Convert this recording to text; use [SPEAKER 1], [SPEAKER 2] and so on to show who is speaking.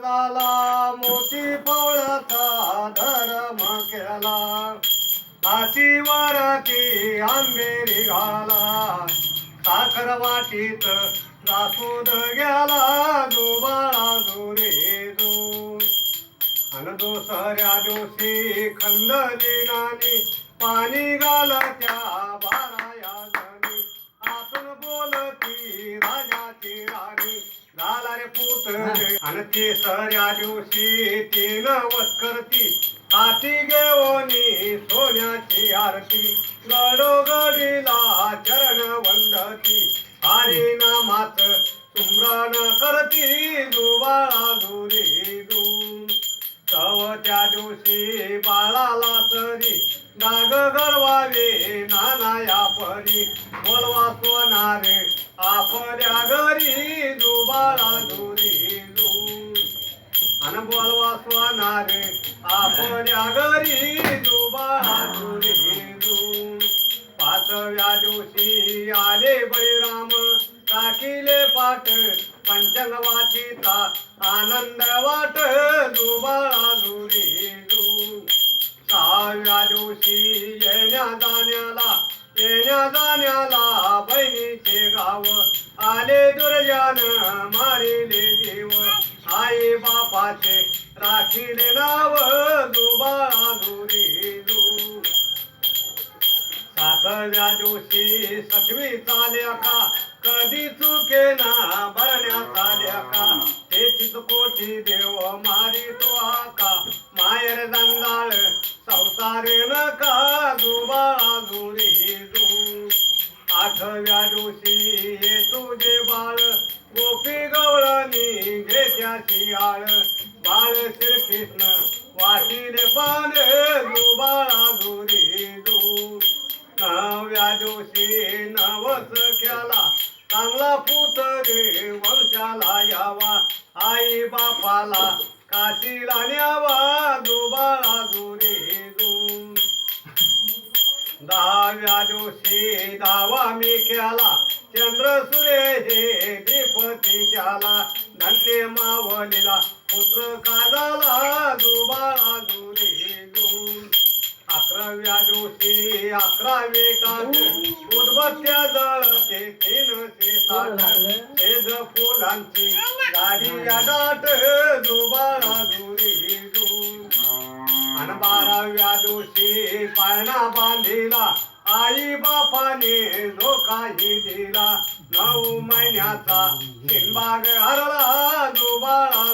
[SPEAKER 1] झाला मोती पवळाचा धर्म केला हाती वरती आंबेरी घाला साखर वाटीत दासूद गेला दुबाळा जोरे जो अन दुसऱ्या दिवशी खंदली नानी पाणी घालत्या बाराया जणी आतून बोलती राजाची राणी झाला रे पूत अन तिसऱ्या दिवशी तीन वस्करती हाती घेऊनी सोन्याची आरती गडोगडीला चरण वंदती हरिनामात सुमरण करती दुबाळा दुरी दू त्या दिवशी बाळाला तरी डाग घडवावे नानाया परी बोलवा सोनारे आपल्या घरी दुबाळा दुरी दू अन बोलवा सोनारे आपल्या घरी दुबाळा दुरी दू पाचव्या दिवशी आले बळीराम टाकिले पाठ पंचंग वाचिता आनंद वाट दुबाळा दुरी दू सहाव्या दिवशी येण्या जाण्याला बहिणीचे गाव आले दुर्जन मारिले देव आई बापाचे राखीले नाव दुबाळा दुरी दू सातव्या दिवशी सखवी चाल्या का कधी चुके ना भरण्यात आल्या का तेचीच कोटी देव मारी तो आका मायर जंगाळ संसारे नका दुबाळा दुरी दू आठव्या दिवशी ये तुझे बाळ गोपी गवळणी घेत्याची आळ बाळ श्रीकृष्ण वाटीले पान दुबाळा दुरी दू नवव्या दिवशी नवस खेळा चांगला पूत रे वंशाला यावा आई बापाला काशीला न्यावा दुबाळा दुरी दू दहाव्या दिवशी दावा मी खेळा चंद्र सूर्य हे द्विपती त्याला धन्य मावलीला पुत्र काजाला दुबाळा दुरी दू अकराव्या दिवशी 11वे काठ उदबत्त्या जळते 360 तेज फुलांची गाडी या दाट दुबाळा दुरी दू अन 12व्या दिवशी पाळणा बांधिला आई बापाने जो काही दिला 9 महिन्याचा शिंबाग हरला दुबाळा